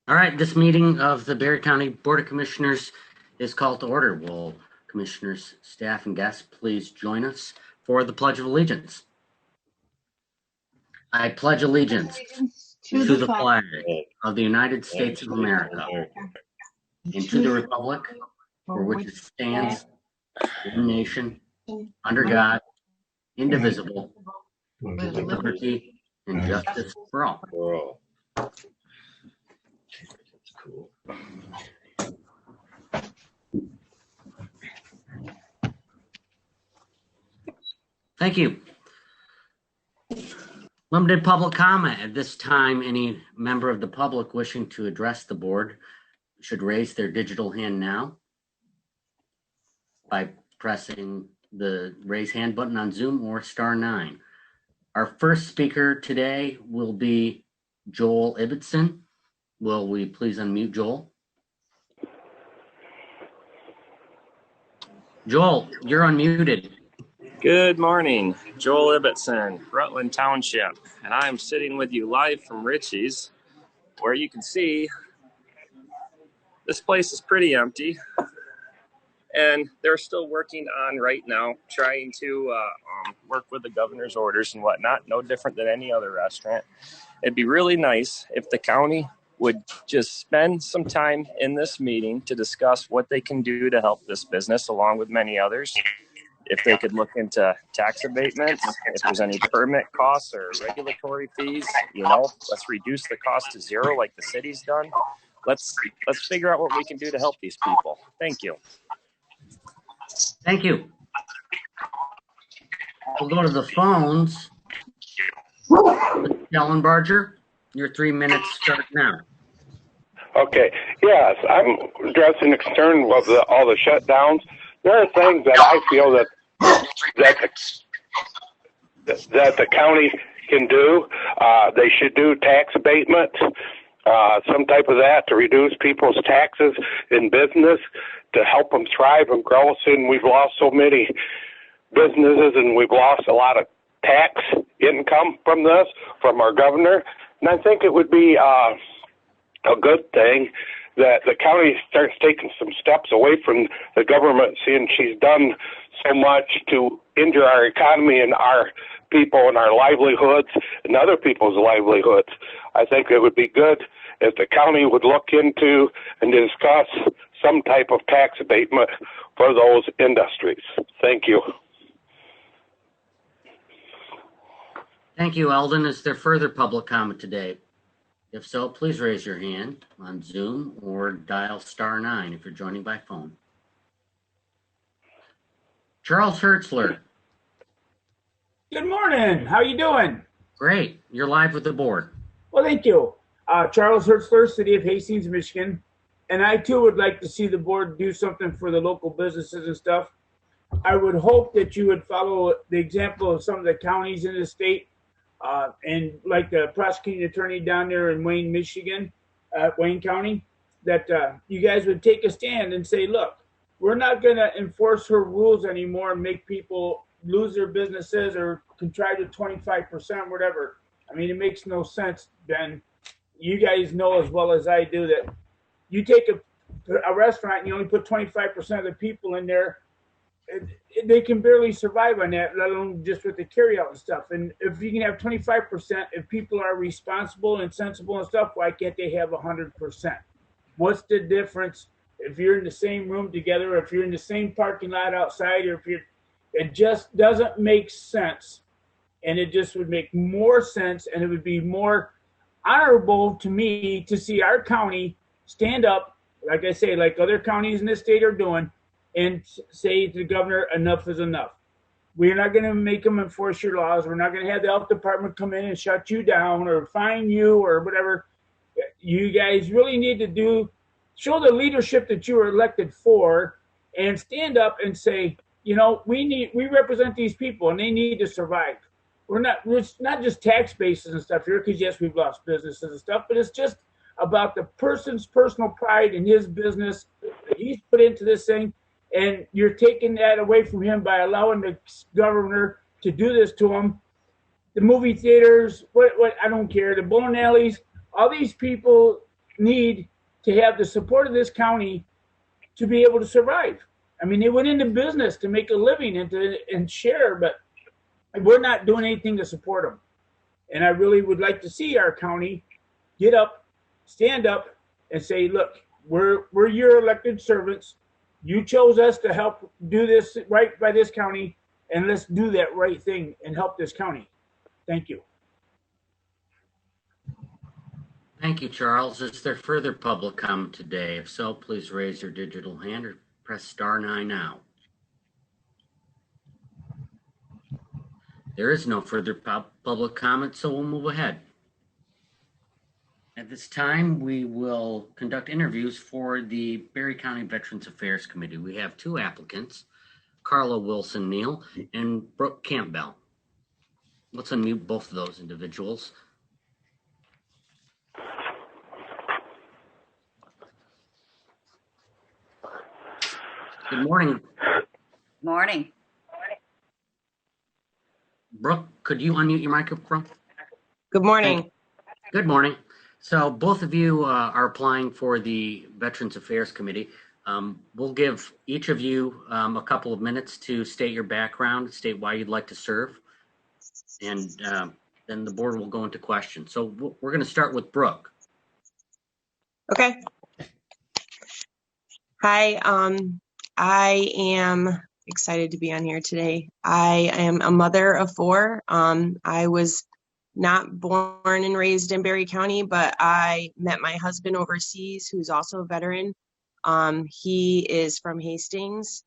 All right, this meeting of the Berry County Board of Commissioners is called to order. Will commissioners, staff, and guests please join us for the Pledge of Allegiance? I pledge allegiance to the flag of the United States of America and to the republic for which it stands, one nation, under God, indivisible, with liberty and justice for all. Cool. Thank you. Limited public comment. At this time, any member of the public wishing to address the board should raise their digital hand now by pressing the raise hand button on Zoom or *9. Our first speaker today will be Joel Ibbotson. Will we please unmute Joel? Joel, you're unmuted. Good morning, Joel Ibbotson, Rutland Township, and I'm sitting with you live from Ritchie's, where you can see this place is pretty empty, and they're still working on right now trying to work with the governor's orders and whatnot, no different than any other restaurant. It'd be really nice if the county would just spend some time in this meeting to discuss what they can do to help this business along with many others. If they could look into tax abatements, if there's any permit costs or regulatory fees, let's reduce the cost to zero like the city's done. Let's figure out what we can do to help these people. Thank you. Thank you. We'll go to the phones. Ellenbarger, your 3 minutes start now. Okay. Yes, I'm addressing the concern of all the shutdowns. There are things that I feel that the county can do. They should do tax abatement, some type of that to reduce people's taxes in business to help them thrive and grow. Soon we've lost so many businesses and we've lost a lot of tax income from this, from our governor. And I think it would be a good thing that the county starts taking some steps away from the government, seeing she's done so much to injure our economy and our people and our livelihoods and other people's livelihoods. I think it would be good if the county would look into and discuss some type of tax abatement for those industries. Thank you. Thank you, Eldon. Is there further public comment today? If so, please raise your hand on Zoom or dial *9 if you're joining by phone. Charles Hertzler. Good morning. How you doing? Great. You're live with the board. Well, thank you. Charles Hertzler, City of Hastings, Michigan. And I, too, would like to see the board do something for the local businesses and stuff. I would hope that you would follow the example of some of the counties in the state, and like the prosecuting attorney down there in Wayne, Michigan, Wayne County, that you guys would take a stand and say, look, we're not going to enforce her rules anymore and make people lose their businesses or contrive to 25%, whatever. I mean, it makes no sense, Ben. You guys know as well as I do that you take a restaurant and you only put 25% of the people in there, they can barely survive on that, let alone just with the carryout and stuff. And if you can have 25%, if people are responsible and sensible and stuff, why can't they have 100%? What's the difference if you're in the same room together, or if you're in the same parking lot outside, or if you're, it just doesn't make sense. And it just would make more sense, and it would be more honorable to me to see our county stand up, like I say, like other counties in the state are doing, and say to the governor, enough is enough. We're not going to make them enforce your laws. We're not going to have the health department come in and shut you down or fine you or whatever. You guys really need to show the leadership that you were elected for, and stand up and say, we represent these people and they need to survive. It's not just tax bases and stuff here, because yes, we've lost businesses and stuff, but it's just about the person's personal pride in his business that he's put into this thing. And you're taking that away from him by allowing the governor to do this to him. The movie theaters, what I don't care, the bowling alleys, all these people need to have the support of this county to be able to survive. I mean, they went into business to make a living and share, but we're not doing anything to support them. And I really would like to see our county get up, stand up, and say, look, we're your elected servants. You chose us to help do this right by this county, and let's do that right thing and help this county. Thank you. Thank you, Charles. Is there further public comment today? If so, please raise your digital hand or press *9 now. There is no further public comment, so we'll move ahead. At this time, we will conduct interviews for the Barry County Veterans Affairs Committee. We have 2 applicants, Carla Wilson-Neal and Brooke Campbell. Let's unmute both of those individuals. Good morning. Morning. Brooke, could you unmute your microphone? Good morning. Good morning. So both of you are applying for the Veterans Affairs Committee. We'll give each of you a couple of minutes to state your background, state why you'd like to serve, and then the board will go into questions. So we're going to start with Brooke. Okay. Hi, I am excited to be on here today. I am a mother of 4. I was not born and raised in Barry County, but I met my husband overseas, who's also a veteran. He is from Hastings,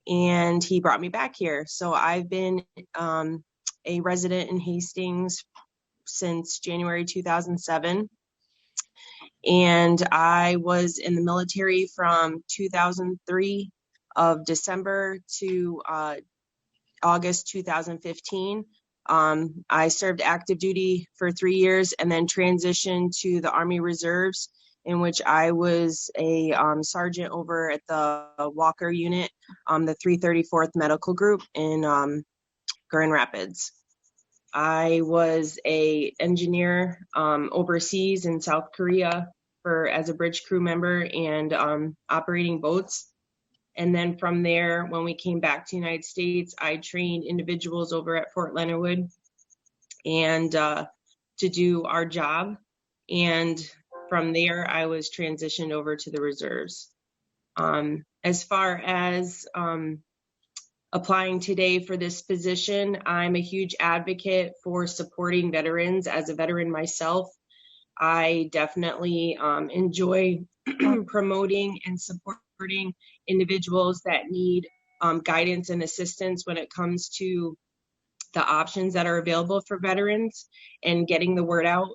and he brought me back here. So I've been a resident in Hastings since January 2007. And I was in the military from 2003 of December to August 2015. I served active duty for 3 years and then transitioned to the Army Reserves, in which I was a sergeant over at the Walker Unit, the 334th Medical Group in Grand Rapids. I was a engineer overseas in South Korea as a bridge crew member and operating boats. And then from there, when we came back to the United States, I trained individuals over at Fort Leonard Wood and to do our job. And from there, I was transitioned over to the reserves. As far as applying today for this position, I'm a huge advocate for supporting veterans. As a veteran myself, I definitely enjoy promoting and supporting individuals that need guidance and assistance when it comes to the options that are available for veterans and getting the word out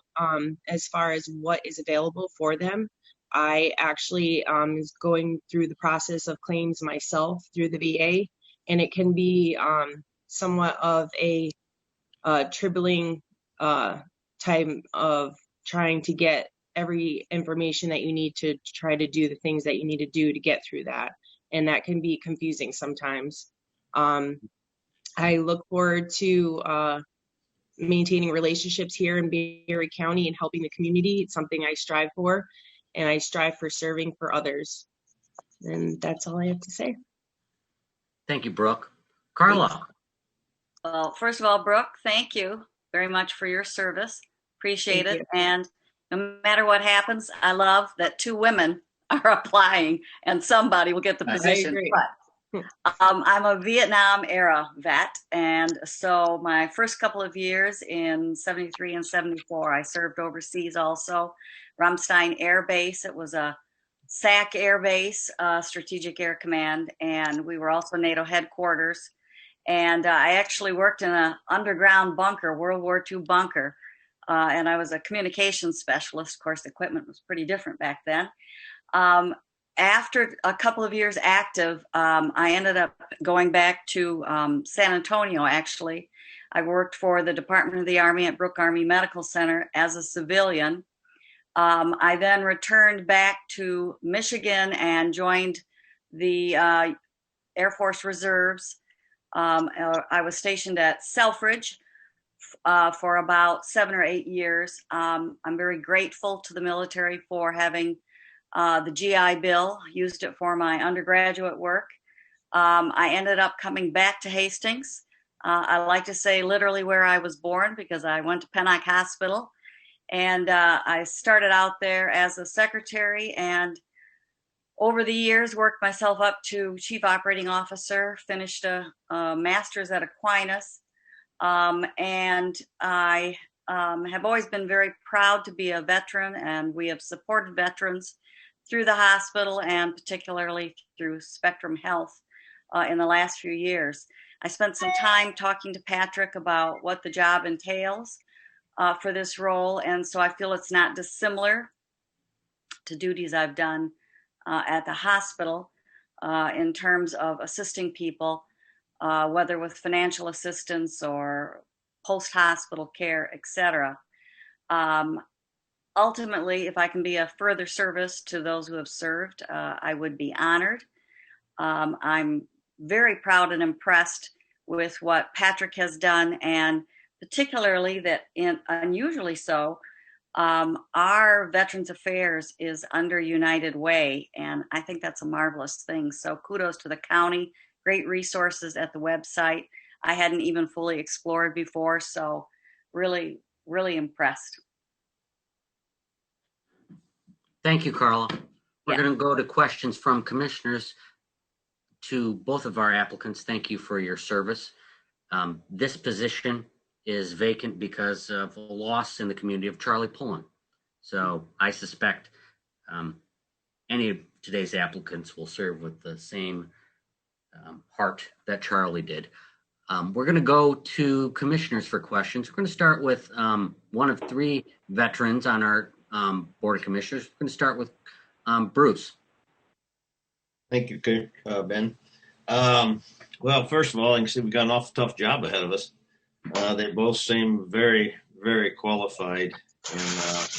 as far as what is available for them. I actually is going through the process of claims myself through the VA, and it can be somewhat of a troubling time of trying to get every information that you need to try to do the things that you need to do to get through that. And that can be confusing sometimes. I look forward to maintaining relationships here in Barry County and helping the community. It's something I strive for, and I strive for serving for others. And that's all I have to say. Thank you, Brooke. Carla. Well, first of all, Brooke, thank you very much for your service. Appreciate it. And no matter what happens, I love that 2 women are applying and somebody will get the position. I agree. But I'm a Vietnam era vet. And so my first couple of years in 73 and 74, I served overseas also. Ramstein Air Base. It was a SAC Air Base, Strategic Air Command. And we were also NATO headquarters. And I actually worked in an underground bunker, World War II bunker. And I was a communications specialist. Of course, the equipment was pretty different back then. After a couple of years active, I ended up going back to San Antonio, actually. I worked for the Department of the Army at Brooke Army Medical Center as a civilian. I then returned back to Michigan and joined the Air Force Reserves. I was stationed at Selfridge for about 7 or 8 years. I'm very grateful to the military for having the GI Bill, used it for my undergraduate work. I ended up coming back to Hastings. I like to say literally where I was born, because I went to Pennock Hospital, and I started out there as a secretary, and over the years worked myself up to chief operating officer, finished a master's at Aquinas, and I have always been very proud to be a veteran, and we have supported veterans through the hospital and particularly through Spectrum Health in the last few years. I spent some time talking to Patrick about what the job entails for this role, and so I feel it's not dissimilar to duties I've done at the hospital in terms of assisting people, whether with financial assistance or post-hospital care, etc. Ultimately, if I can be a further service to those who have served, I would be honored. I'm very proud and impressed with what Patrick has done, and particularly that, unusually so, our Veterans Affairs is under United Way, and I think that's a marvelous thing. So kudos to the county, great resources at the website I hadn't even fully explored before, so really, really impressed. Thank you, Carla. We're Yeah. going to go to questions from commissioners. To both of our applicants, thank you for your service. This position is vacant because of a loss in the community of Charlie Pullen. So I suspect any of today's applicants will serve with the same heart that Charlie did. We're going to go to commissioners for questions. We're going to start with one of 3 veterans on our Board of Commissioners. We're going to start with Bruce. Thank you, Ben. Well, first of all, I can see we've got an awful tough job ahead of us. They both seem very, very qualified, and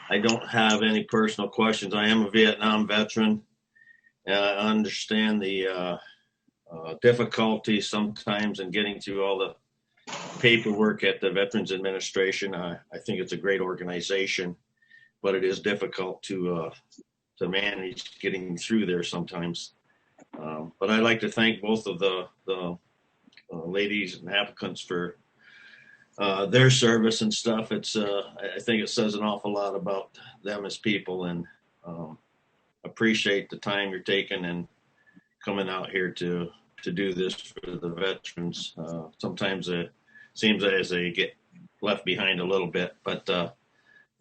I don't have any personal questions. I am a Vietnam veteran, and I understand the difficulty sometimes in getting through all the paperwork at the Veterans Administration. I think it's a great organization, but it is difficult to manage getting through there sometimes. But I'd like to thank both of the ladies and applicants for their service and stuff. It's I think it says an awful lot about them as people, and appreciate the time you're taking and coming out here to do this for the veterans. Sometimes it seems as they get left behind a little bit, but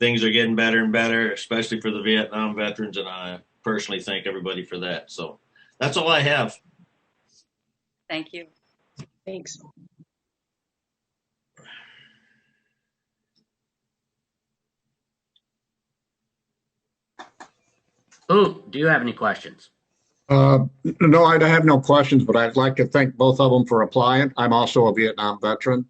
things are getting better and better, especially for the Vietnam veterans, and I personally thank everybody for that. So that's all I have. Thank you. Thanks. Ooh, do you have any questions? No, I have no questions, but I'd like to thank both of them for applying. I'm also a Vietnam veteran,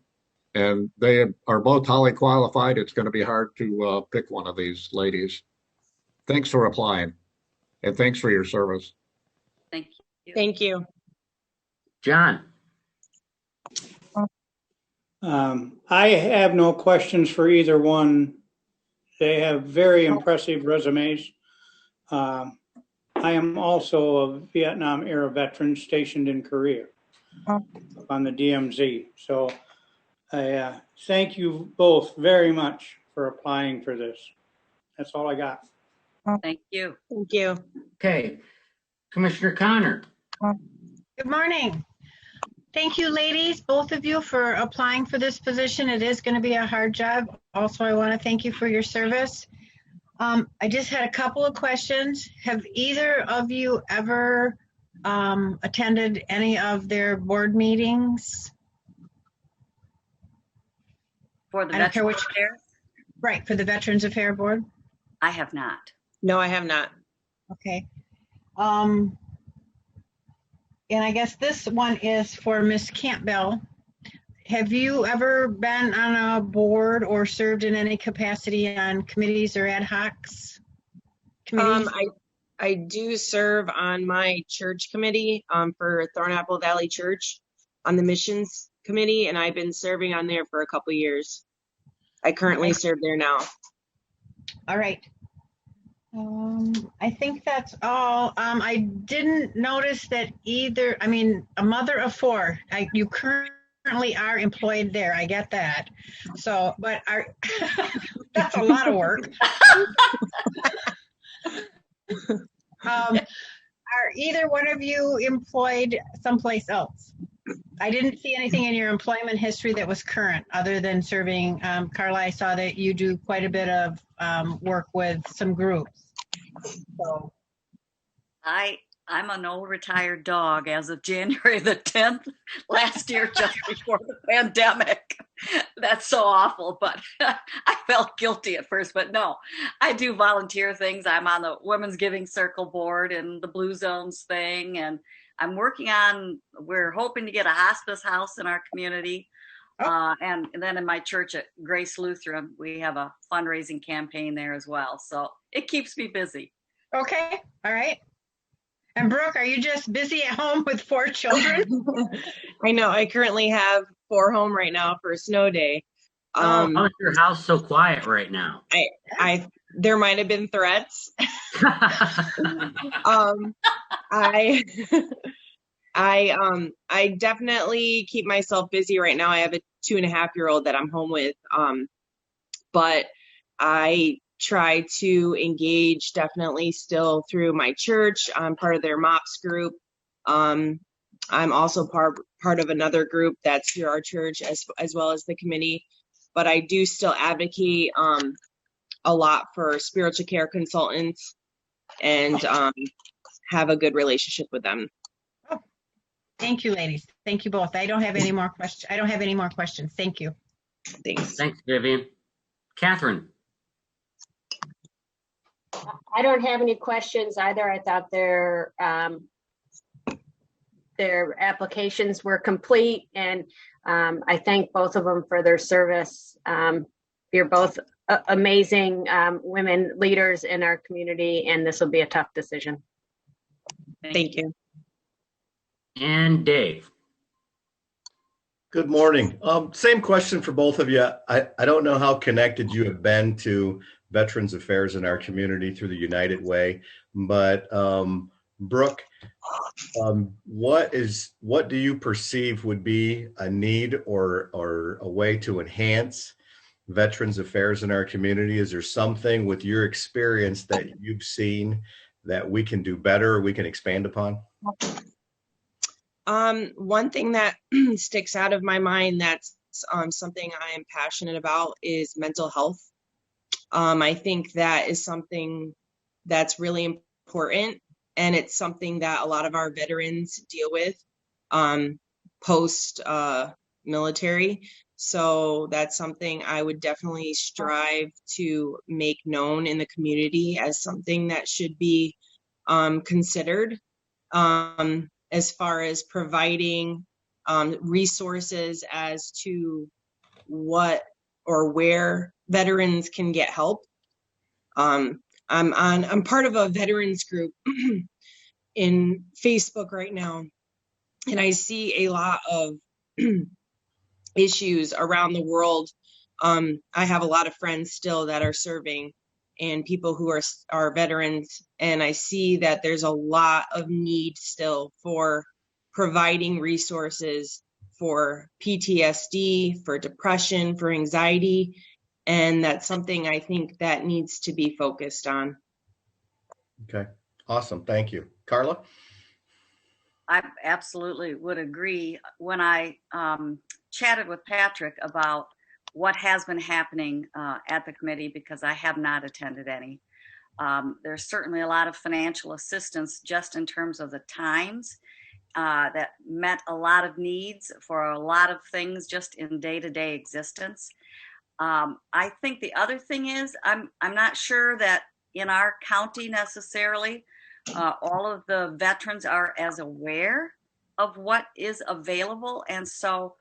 and they are both highly qualified. It's going to be hard to pick one of these ladies. Thanks for applying, and thanks for your service. Thank you. Thank you. John? I have no questions for either one. They have very impressive resumes. I am also a Vietnam era veteran stationed in Korea on the DMZ. So I thank you both very much for applying for this. That's all I got. Thank you. Thank you. Okay. Commissioner Connor? Good morning. Thank you, ladies, both of you, for applying for this position. It is going to be a hard job. Also, I want to thank you for your service. I just had a couple of questions. Have either of you ever attended any of their board meetings? For the I don't care Veterans which- Affairs? Right, for the Veterans Affairs Board? I have not. No, I have not. Okay. And I guess this one is for Ms. Campbell. Have you ever been on a board or served in any capacity on committees or ad hocs? Committees? I do serve on my church committee for Thornapple Valley Church on the missions committee, and I've been serving on there for a couple years. I currently serve there now. All right. I think that's all. I didn't notice that either. I mean, a mother of four. You currently are employed there. I get that. So, but that's a lot of work. Are either one of you employed someplace else? I didn't see anything in your employment history that was current other than serving. Carla, I saw that you do quite a bit of work with some groups. So I'm an old retired dog as of January the 10th last year, just before the pandemic. That's so awful, but I felt guilty at first. But no, I do volunteer things. I'm on the Women's Giving Circle board and the Blue Zones thing, and I'm working on, we're hoping to get a hospice house in our community. And then in my church at Grace Lutheran, we have a fundraising campaign there as well. So it keeps me busy. okay, all right. And Brooke, are you just busy at home with 4 children? I know. I currently have 4 home right now for a snow day. How is your house so quiet right now? There might have been threats. I definitely keep myself busy right now. I have a 2.5-year-old that I'm home with. But I try to engage definitely still through my church. I'm part of their MOPS group. I'm also part of another group that's through our church as well as the committee. But I do still advocate a lot for spiritual care consultants and have a good relationship with them. Oh, thank you, ladies. Thank you both. I don't have any more questions. Thank you. Thanks. Thanks, Vivian. Catherine. I don't have any questions either. I thought their applications were complete, and I thank both of them for their service. You're both amazing women leaders in our community, and this will be a tough decision. Thank you. And Dave. Good morning. Same question for both of you. I don't know how connected you have been to Veterans Affairs in our community through the United Way, but Brooke, what do you perceive would be a need or a way to enhance Veterans Affairs in our community? Is there something with your experience that you've seen that we can do better or we can expand upon? One thing that sticks out of my mind that's something I am passionate about is mental health. I think that is something that's really important, and it's something that a lot of our veterans deal with post military. So that's something I would definitely strive to make known in the community as something that should be considered. As far as providing resources as to what or where veterans can get help. I'm part of a veterans group in Facebook right now, and I see a lot of issues around the world. I have a lot of friends still that are serving and people who are veterans, and I see that there's a lot of need still for providing resources for PTSD, for depression, for anxiety, and that's something I think that needs to be focused on. Okay, awesome. Thank you. Carla? I absolutely would agree. When I chatted with Patrick about what has been happening at the committee, because I have not attended any, there's certainly a lot of financial assistance just in terms of the times that met a lot of needs for a lot of things just in day-to-day existence. I think the other thing is I'm not sure that in our county necessarily all of the veterans are as aware of what is available, and so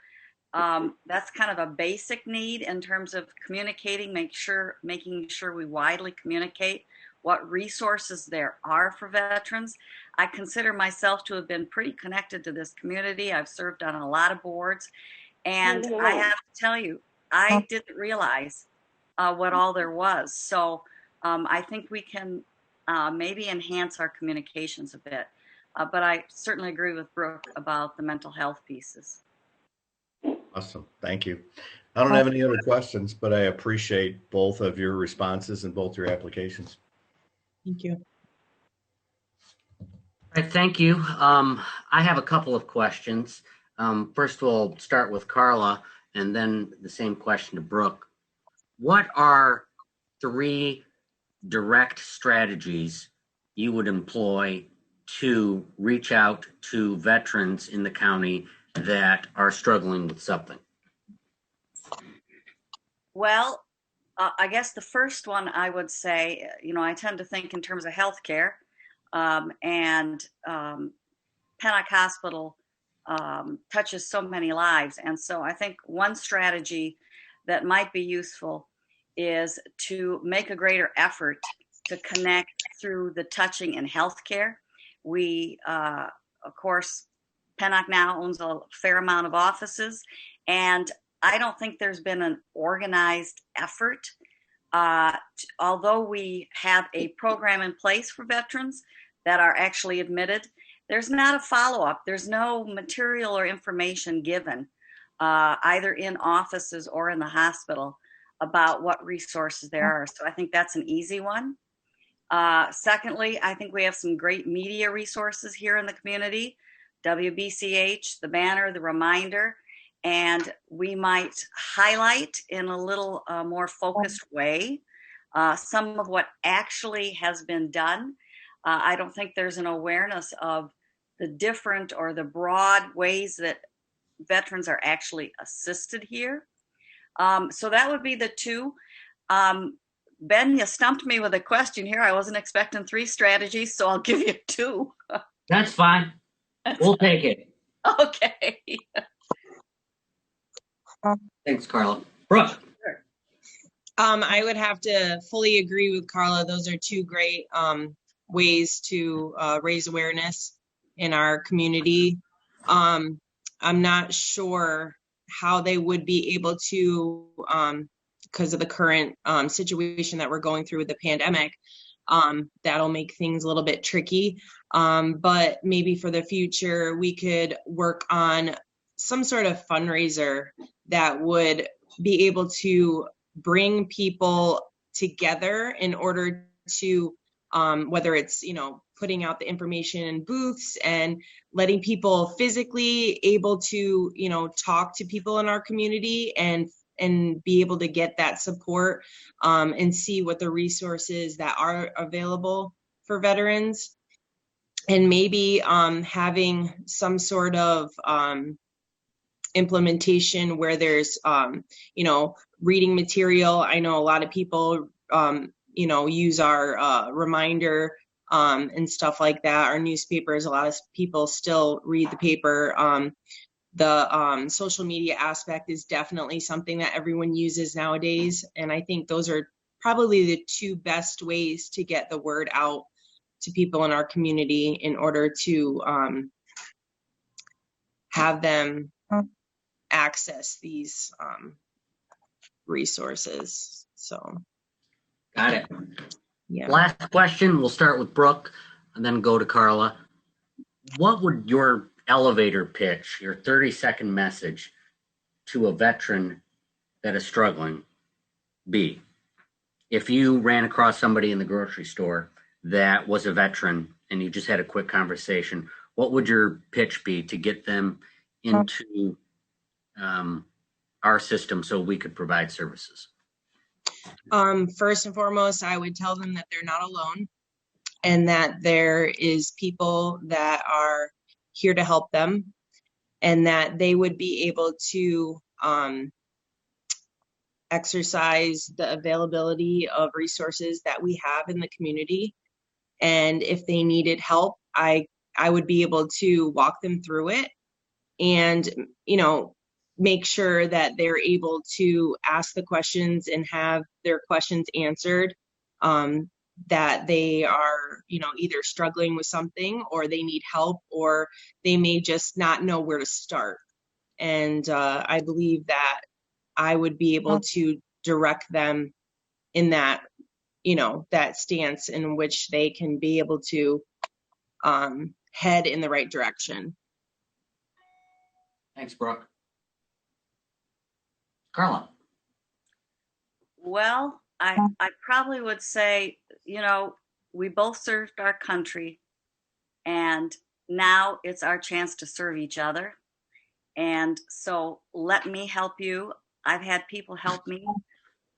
that's kind of a basic need in terms of communicating, making sure we widely communicate what resources there are for veterans. I consider myself to have been pretty connected to this community. I've served on a lot of boards, And I have to tell you, I didn't realize what all there was. So I think we can maybe enhance our communications a bit. But I certainly agree with Brooke about the mental health pieces. Awesome. Thank you. I don't have any other questions, but I appreciate both of your responses and both your applications. Thank you. All right, thank you. I have a couple of questions. First of all, start with Carla, and then the same question to Brooke. What are 3 direct strategies you would employ to reach out to veterans in the county that are struggling with something? Well, I guess the first one I would say, I tend to think in terms of healthcare, and Pennock Hospital touches so many lives. And so I think one strategy that might be useful is to make a greater effort to connect through the touching in healthcare. We, of course, Pennock now owns a fair amount of offices, and I don't think there's been an organized effort. Although we have a program in place for veterans that are actually admitted, there's not a follow-up. There's no material or information given, either in offices or in the hospital, about what resources there are. So I think that's an easy one. Secondly, I think we have some great media resources here in the community, WBCH, the Banner, the Reminder, and we might highlight in a little more focused way some of what actually has been done. I don't think there's an awareness of the different or the broad ways that veterans are actually assisted here. So that would be the 2. Ben, you stumped me with a question here. I wasn't expecting 3 strategies, so I'll give you 2. That's fine. We'll take it. Okay. Thanks, Carla. Brooke. I would have to fully agree with Carla. Those are 2 great ways to raise awareness in our community. I'm not sure how they would be able to, because of the current situation that we're going through with the pandemic, that'll make things a little bit tricky. But maybe for the future, we could work on some sort of fundraiser that would be able to bring people together in order to, whether it's, putting out the information in booths and letting people physically able to, talk to people in our community and be able to get that support, and see what the resources that are available for veterans, and maybe having some sort of implementation where there's reading material. I know a lot of people use our Reminder and stuff like that, our newspapers. A lot of people still read the paper. The social media aspect is definitely something that everyone uses nowadays, and I think those are probably the 2 best ways to get the word out to people in our community in order to have them access these resources. So, got it. Yeah. Last question. We'll start with Brooke and then go to Carla. What would your elevator pitch, your 30-second message to a veteran that is struggling be? If you ran across somebody in the grocery store that was a veteran and you just had a quick conversation, what would your pitch be to get them into our system so we could provide services? First and foremost, I would tell them that they're not alone and that there is people that are here to help them, and that they would be able to exercise the availability of resources that we have in the community. And if they needed help, I would be able to walk them through it and, make sure that they're able to ask the questions and have their questions answered, that they are, either struggling with something or they need help, or they may just not know where to start. And I believe that I would be able to direct them in that, that stance in which they can be able to head in the right direction. Thanks, Brooke. Carla. Well, I probably would say, we both served our country, and now it's our chance to serve each other. And so let me help you. I've had people help me.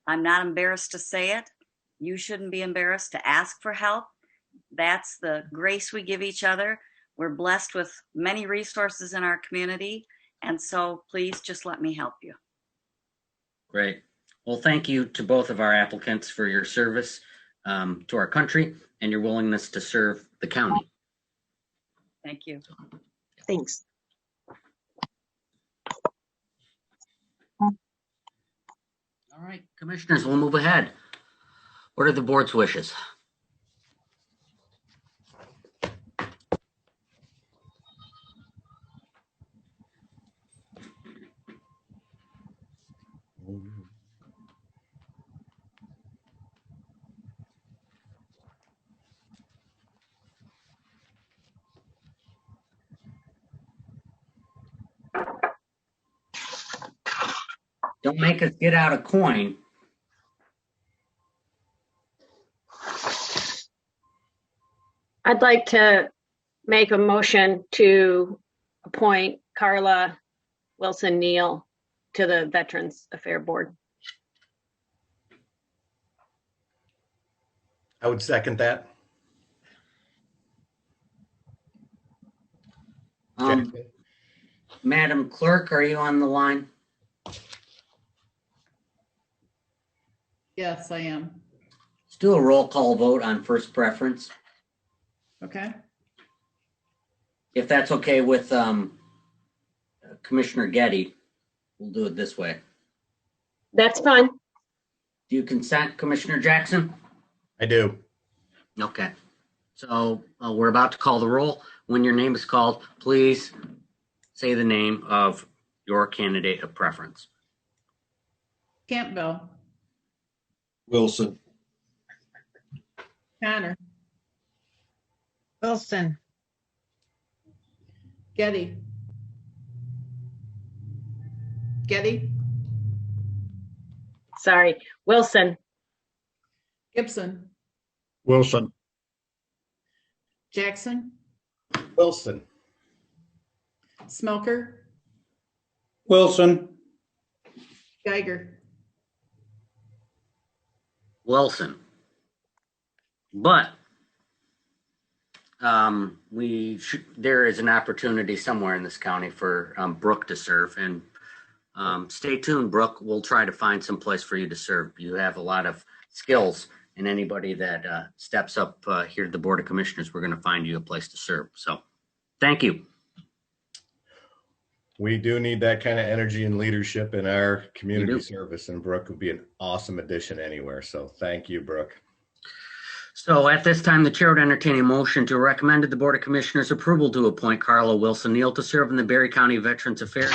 I'm not embarrassed to say it. You shouldn't be embarrassed to ask for help. That's the grace we give each other. We're blessed with many resources in our community. And so please just let me help you. Great. Well, thank you to both of our applicants for your service to our country and your willingness to serve the county. Thank you. Thanks. All right, commissioners, we'll move ahead. What are the board's wishes? Don't make us get out a coin. I'd like to make a motion to appoint Carla Wilson Neal to the Veterans Affairs Board. I would second that. Madam Clerk, are you on the line? Yes, I am. Let's do a roll call vote on first preference. Okay. If that's okay with Commissioner Getty, we'll do it this way. That's fine. Do you consent, Commissioner Jackson? I do. Okay. So we're about to call the roll. When your name is called, please say the name of your candidate of preference. Campbell. Wilson. Connor. Wilson. Getty. Getty. Sorry. Wilson. Gibson. Wilson. Jackson. Wilson. Smelker. Wilson. Geiger. Wilson. But there is an opportunity somewhere in this county for Brooke to serve, and stay tuned, Brooke. We'll try to find some place for you to serve. You have a lot of skills, and anybody that steps up here to the Board of Commissioners, we're going to find you a place to serve. So thank you. We do need that kind of energy and leadership in our community service, and Brooke would be an awesome addition anywhere. So thank you, Brooke. So at this time, the chair would entertain a motion to recommend to the Board of Commissioners approval to appoint Carla Wilson Neal to serve in the Berry County Veterans Affairs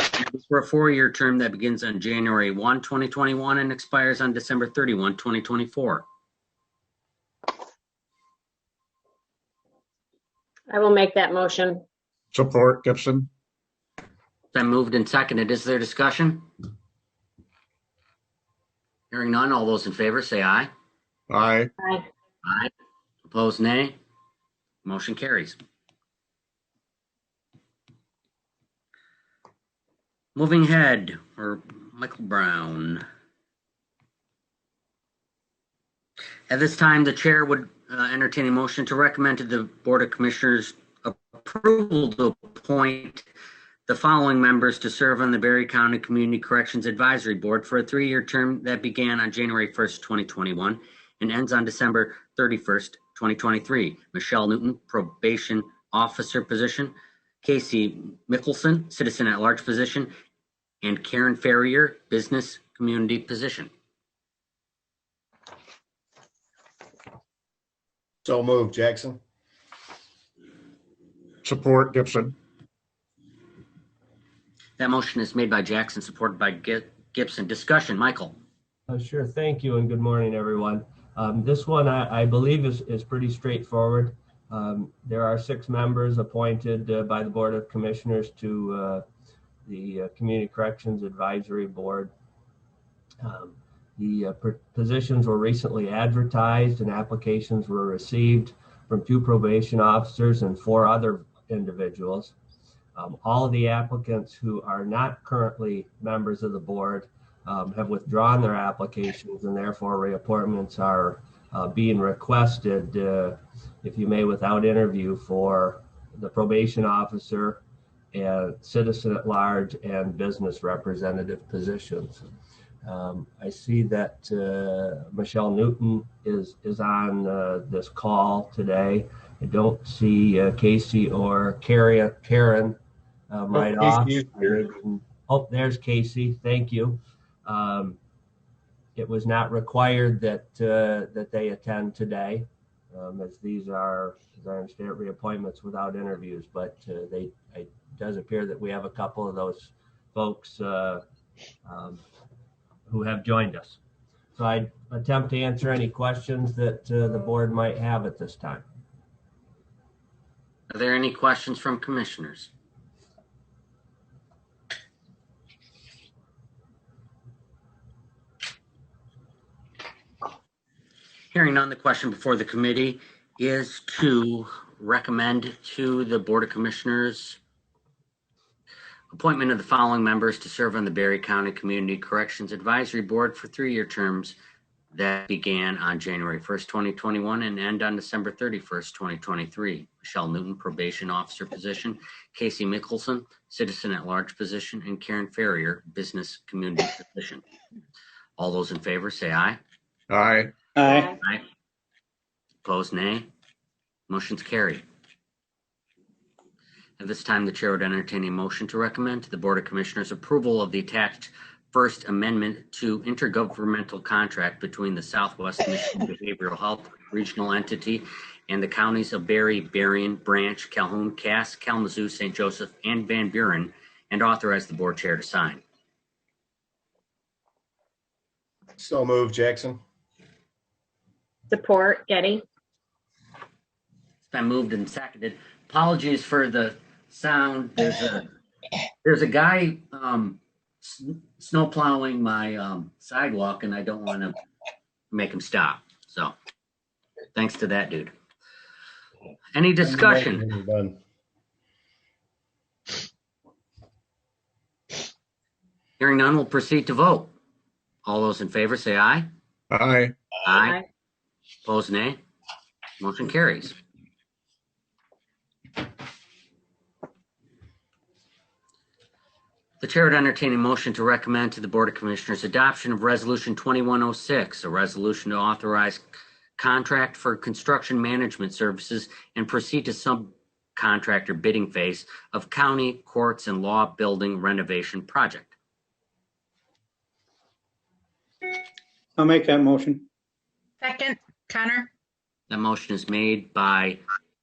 for a 4-year term that begins on January 1, 2021 and expires on December 31, 2024. I will make that motion. Support, Gibson. Then moved and seconded. Is there discussion? Hearing none, all those in favor say aye. Aye. Aye. Aye. Opposed, nay. Motion carries. Moving ahead, or Michael Brown. At this time, the chair would entertain a motion to recommend to the Board of Commissioners approval to appoint the following members to serve on the Berry County Community Corrections Advisory Board for a 3-year term that began on January 1st, 2021 and ends on December 31st, 2023. Michelle Newton, Probation Officer position, Casey Mickelson, Citizen at Large position, and Karen Ferrier, Business Community position. So moved, Jackson. Support, Gibson. That motion is made by Jackson, supported by Gibson. Discussion, Michael. Sure. Thank you, and good morning, everyone. This one I believe is pretty straightforward. There are 6 members appointed by the Board of Commissioners to the Community Corrections Advisory Board. The positions were recently advertised and applications were received from 2 probation officers and 4 other individuals. All of the applicants who are not currently members of the board have withdrawn their applications, and therefore reappointments are being requested, if you may, without interview for the probation officer and citizen at large and business representative positions. I see that Michelle Newton is on this call today. I don't see Casey or Karen right off. Oh, there's Casey. Thank you. It was not required that they attend today, as these are, as I understand, reappointments without interviews. But it does appear that we have a couple of those folks who have joined us. So I attempt to answer any questions that the board might have at this time. Are there any questions from commissioners? Hearing none, the question before the committee is to recommend to the Board of Commissioners appointment of the following members to serve on the Berry County Community Corrections Advisory Board for 3-year terms that began on January 1st, 2021 and end on December 31st, 2023. Michelle Newton, probation officer position, Casey Mickelson, citizen at large position, and Karen Ferrier, business community position. All those in favor say aye. Aye. Aye. Aye. Opposed, nay. Motion's carried. At this time, the chair would entertain a motion to recommend to the Board of Commissioners approval of the attached First Amendment to intergovernmental contract between the Southwest Michigan Behavioral Health Regional Entity and the counties of Berry, Berrien, Branch, Calhoun, Cass, Kalamazoo, St. Joseph, and Van Buren, and authorize the board chair to sign. So moved, Jackson. Support, Getty. It's been moved and seconded. Apologies for the sound. There's a guy snow plowing my sidewalk, and I don't want to make him stop. So thanks to that dude. Any discussion? Done. Hearing none, we'll proceed to vote. All those in favor say aye. Aye. Aye. Opposed, nay. Motion carries. The chair would entertain a motion to recommend to the Board of Commissioners adoption of Resolution 2106, a resolution to authorize contract for construction management services and proceed to subcontractor bidding phase of county courts and law building renovation project. I'll make that motion. Second, Connor. That motion is made by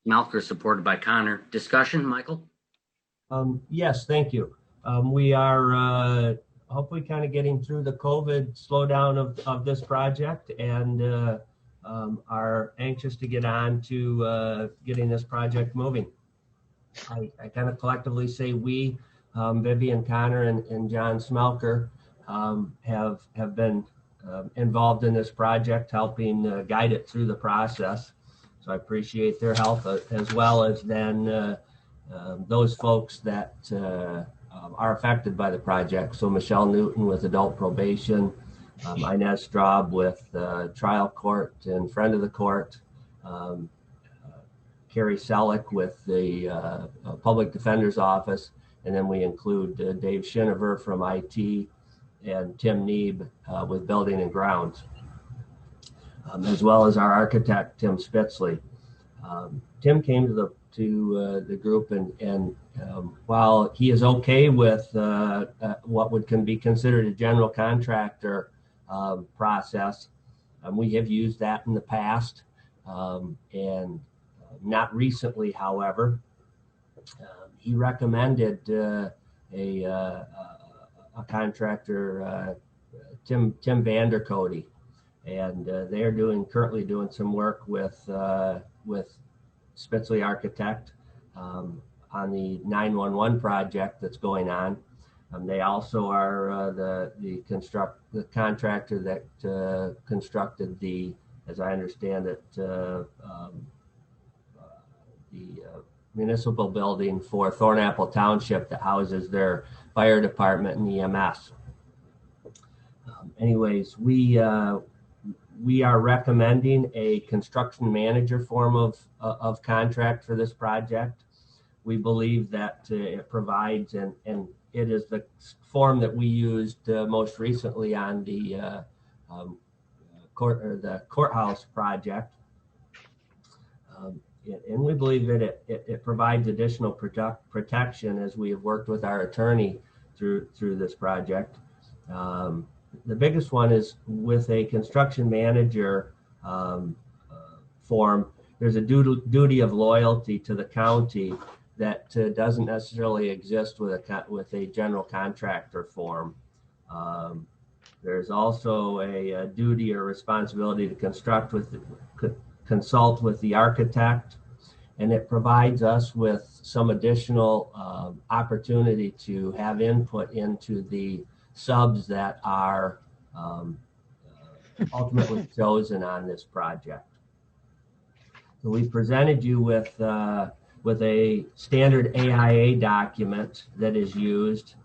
Melker, supported by Connor. Discussion, Michael? Yes, thank you. We are hopefully kind of getting through the COVID slowdown of this project, and are anxious to get on to getting this project moving. I kind of collectively say we, Vivian Connor and John Smelker, have been involved in this project, helping guide it through the process. So I appreciate their help, as well as then those folks that are affected by the project. So Michelle Newton with adult probation, Inez Straub with trial court and friend of the court, Carrie Selleck with the public defender's office, and then we include Dave Schinover from IT and Tim Neeb with building and grounds, as well as our architect Tim Spitzley. Tim came to the group, and while he is okay with what can be considered a general contractor process, we have used that in the past, and not recently. However, he recommended a contractor, Tim Vandercody, and they're currently doing some work with Spitzley Architect on the 911 project that's going on. They also are the contractor that constructed the, as I understand it, the municipal building for Thornapple Township that houses their fire department and EMS. Anyways, we are recommending a construction manager form of contract for this project. We believe that it provides, and it is the form that we used most recently on the courthouse project. And we believe that it provides additional protection as we have worked with our attorney through this project. The biggest one is with a construction manager form, there's a duty of loyalty to the county that doesn't necessarily exist with a general contractor form. There's also a duty or responsibility to consult with the architect, and it provides us with some additional opportunity to have input into the subs that are ultimately chosen on this project. So we presented you with a standard AIA document that is used,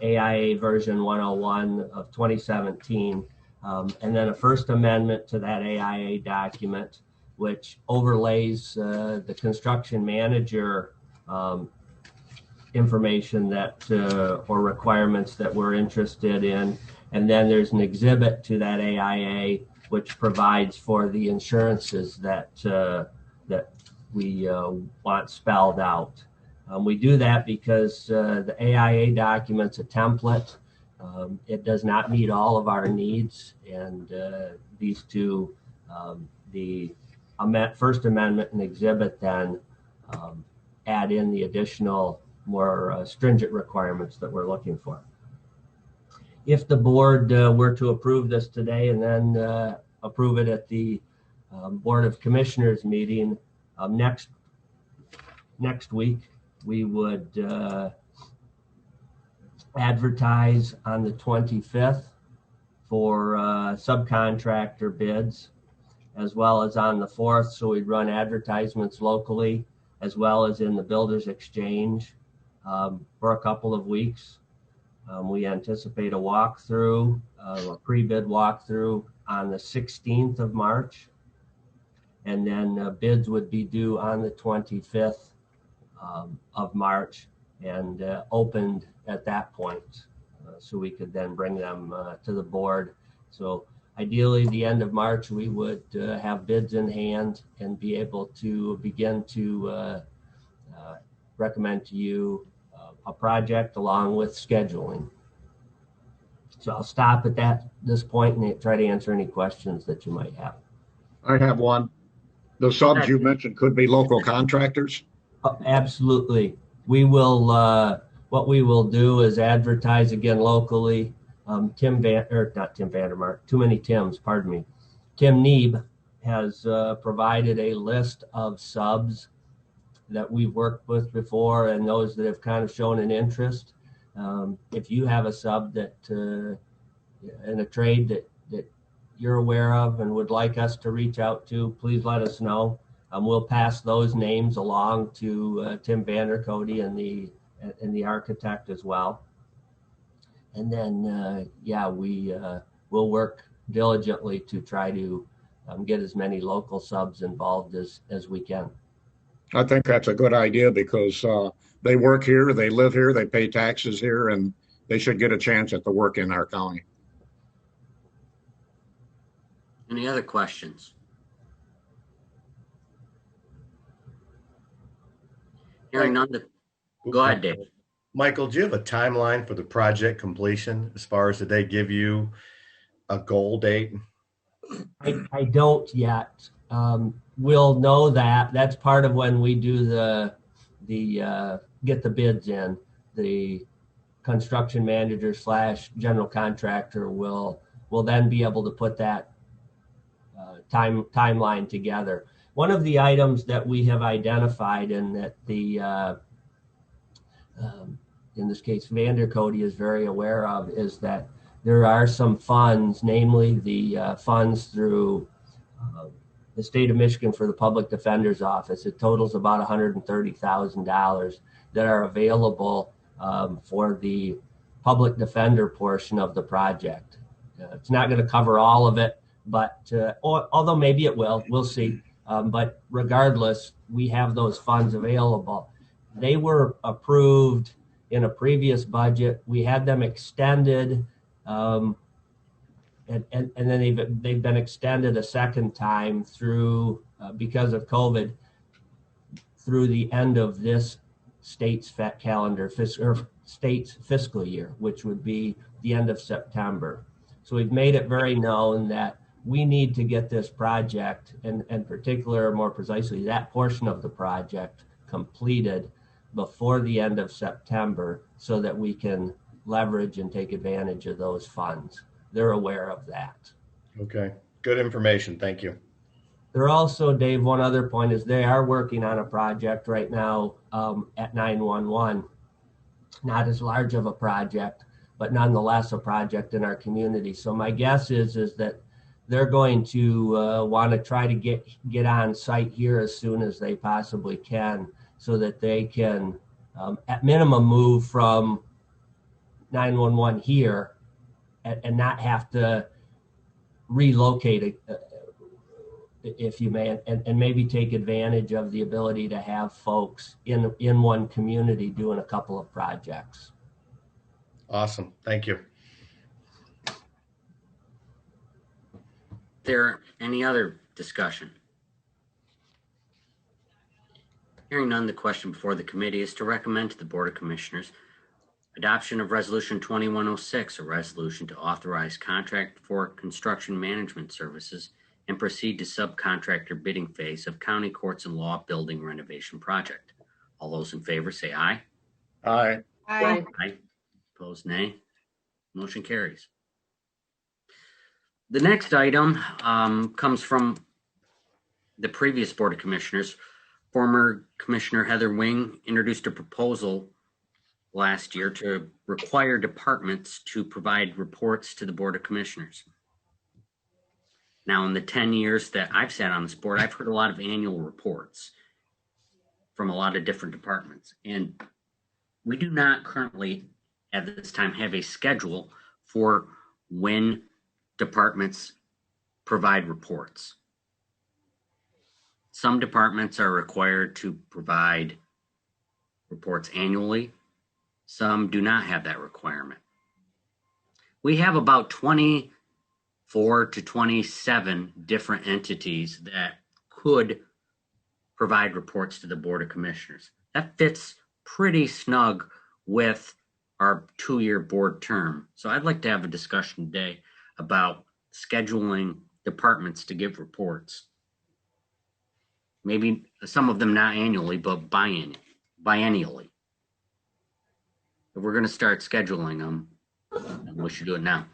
AIA version 101 of 2017, and then a first amendment to that AIA document, which overlays the construction manager information or requirements that we're interested in. And then there's an exhibit to that AIA, which provides for the insurances that we want spelled out. We do that because the AIA document's a template. It does not meet all of our needs, and these two, the First Amendment and exhibit, then add in the additional, more stringent requirements that we're looking for. If the board were to approve this today and then approve it at the Board of Commissioners meeting next week, we would advertise on the 25th for subcontractor bids, as well as on the 4th. So we'd run advertisements locally as well as in the Builders Exchange for a couple of weeks. We anticipate a walkthrough, a pre-bid walkthrough on the 16th of March. And then bids would be due on the 25th of March and opened at that point. So we could then bring them to the board. So ideally, the end of March, we would have bids in hand and be able to begin to recommend to you a project along with scheduling. So I'll stop at this point and try to answer any questions that you might have. I have one. The subs you mentioned could be local contractors? Absolutely. We will, what we will do is advertise again locally. Tim Vandermark, too many Tims, pardon me. Tim Neeb has provided a list of subs that we've worked with before and those that have kind of shown an interest. If you have a sub that in a trade that you're aware of and would like us to reach out to, please let us know. We'll pass those names along to Tim Vandercody and the architect as well. And then, we'll work diligently to try to get as many local subs involved as we can. I think that's a good idea because they work here, they live here, they pay taxes here, and they should get a chance at the work in our county. Any other questions? Hearing none. Go ahead, Dave. Michael, do you have a timeline for the project completion as far as did they give you a goal date? I don't yet. We'll know that. That's part of when we do the get the bids in. construction manager / general contractor will then be able to put that timeline together. One of the items that we have identified and that the in this case Vander Cody is very aware of is that there are some funds, namely the funds through the state of Michigan for the Public Defender's Office. It totals about $130,000 that are available for the public defender portion of the project. It's not going to cover all of it, but although maybe it will, we'll see. But regardless, we have those funds available. They were approved in a previous budget. We had them extended, and then they've been extended a second time through because of COVID through the end of this state's state's fiscal year, which would be the end of September. So we've made it very known that we need to get this project, and in particular, more precisely, that portion of the project completed before the end of September so that we can leverage and take advantage of those funds. They're aware of that. Okay, good information. Thank you. They're also, Dave, one other point is they are working on a project right now at 911. Not as large of a project, but nonetheless a project in our community. So my guess is that they're going to want to try to get on site here as soon as they possibly can so that they can, at minimum, move from 911 here and not have to relocate it, if you may, and maybe take advantage of the ability to have folks in one community doing a couple of projects. Awesome. Thank you. There any other discussion? Hearing none, the question before the committee is to recommend to the Board of Commissioners adoption of Resolution 2106, a resolution to authorize contract for construction management services and proceed to subcontractor bidding phase of county courts and law building renovation project. All those in favor say aye. Aye. Aye. Aye. Opposed, nay. Motion carries. The next item comes from the previous Board of Commissioners. Former Commissioner Heather Wing introduced a proposal last year to require departments to provide reports to the Board of Commissioners. Now, in the 10 years that I've sat on this board, I've heard a lot of annual reports from a lot of different departments. And we do not currently, at this time, have a schedule for when departments provide reports. Some departments are required to provide reports annually. Some do not have that requirement. We have about 24 to 27 different entities that could provide reports to the Board of Commissioners. That fits pretty snug with our 2-year board term. So I'd like to have a discussion today about scheduling departments to give reports. Maybe some of them not annually, but biennially. If we're going to start scheduling them, we should do it now.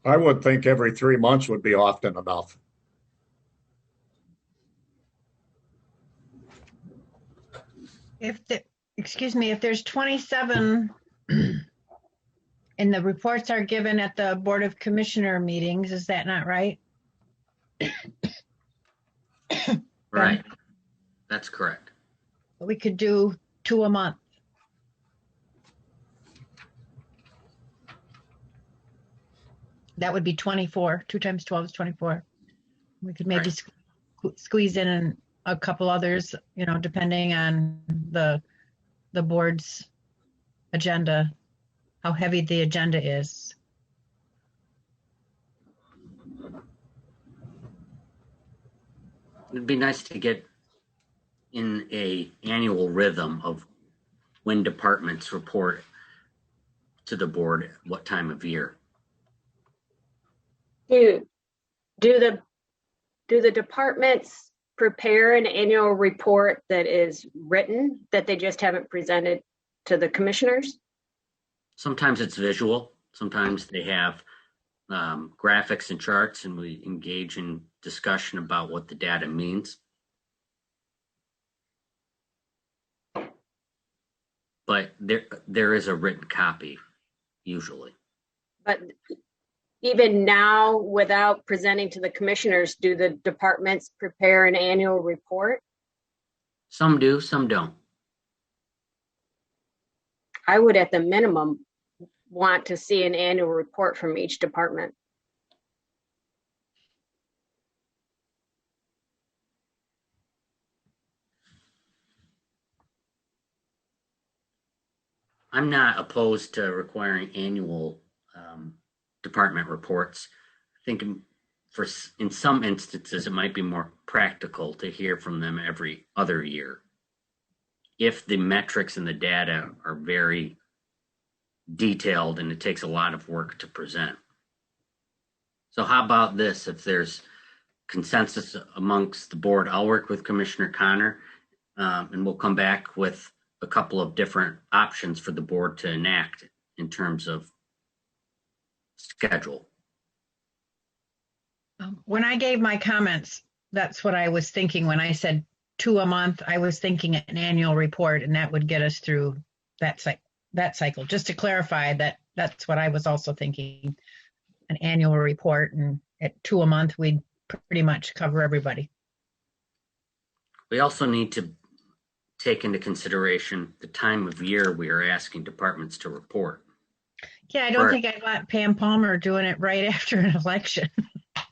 I would think every 3 months would be often enough. If there's 27 and the reports are given at the Board of Commissioner meetings, is that not right? Right. That's correct. We could do 2 a month. That would be 24. 2 times 12 is 24. We could maybe squeeze in a couple others, depending on the board's agenda, how heavy the agenda is. It'd be nice to get in a annual rhythm of when departments report to the board at what time of year. Do the departments prepare an annual report that is written that they just haven't presented to the commissioners? Sometimes it's visual. Sometimes they have graphics and charts, and we engage in discussion about what the data means. But there is a written copy, usually. But even now, without presenting to the commissioners, do the departments prepare an annual report? Some do, some don't. I would, at the minimum, want to see an annual report from each department. I'm not opposed to requiring annual department reports. I think in some instances, it might be more practical to hear from them every other year if the metrics and the data are very detailed and it takes a lot of work to present. So how about this? If there's consensus amongst the board, I'll work with Commissioner Connor and we'll come back with a couple of different options for the board to enact in terms of schedule. When I gave my comments, that's what I was thinking. When I said 2 a month, I was thinking an annual report, and that would get us through that cycle. Just to clarify that, that's what I was also thinking, an annual report, and at 2 a month, we'd pretty much cover everybody. We also need to take into consideration the time of year we are asking departments to report. Yeah, I don't think I want Pam Palmer doing it right after an election.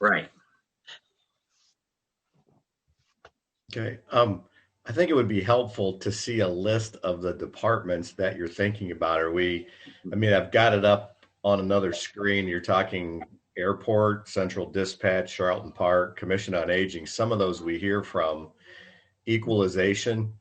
Right. Okay. I think it would be helpful to see a list of the departments that you're thinking about. I've got it up on another screen. You're talking airport, central dispatch, Charlton Park, Commission on Aging. Some of those we hear from. Equalization,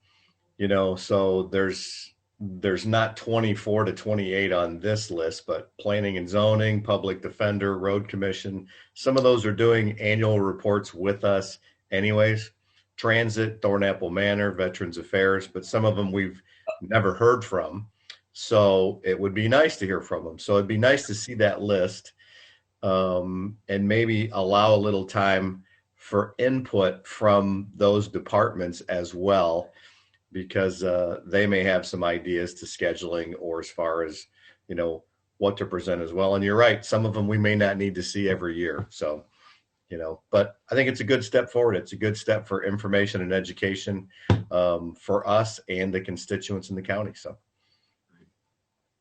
so there's not 24 to 28 on this list, but planning and zoning, public defender, road commission, some of those are doing annual reports with us anyways. Transit, Thornapple Manor, Veterans Affairs, but some of them we've never heard from. So it would be nice to hear from them. So it'd be nice to see that list and maybe allow a little time for input from those departments as well, because they may have some ideas to scheduling or as far as, what to present as well. And you're right, some of them we may not need to see every year. So, but I think it's a good step forward. It's a good step for information and education for us and the constituents in the county. So.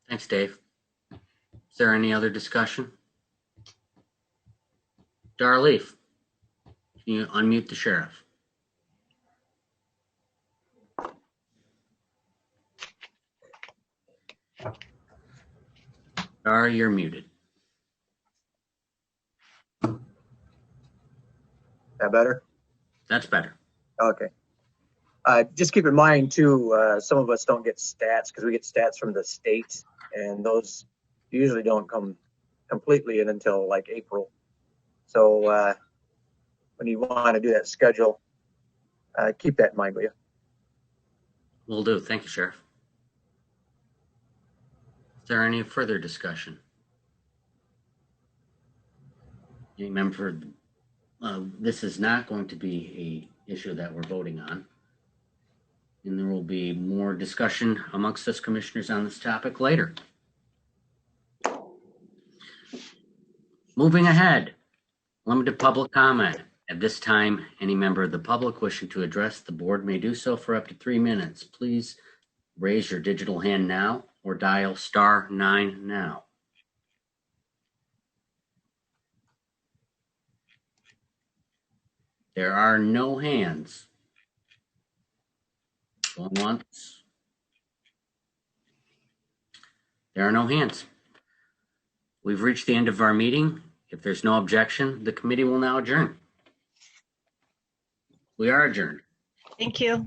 Thanks, Dave. Is there any other discussion? Darleaf, can you unmute the sheriff? Dar, you're muted. That better? That's better. Okay. Just keep in mind too, some of us don't get stats because we get stats from the state, and those usually don't come completely in until like April. So when you want to do that schedule, keep that in mind, will you? Will do. Thank you, Sheriff. Is there any further discussion? Any member? This is not going to be an issue that we're voting on. And there will be more discussion amongst us commissioners on this topic later. Moving ahead, limited public comment. At this time, any member of the public wishing to address the board may do so for up to 3 minutes. Please raise your digital hand now or dial *9 now. There are no hands. Going once. There are no hands. We've reached the end of our meeting. If there's no objection, the committee will now adjourn. We are adjourned. Thank you.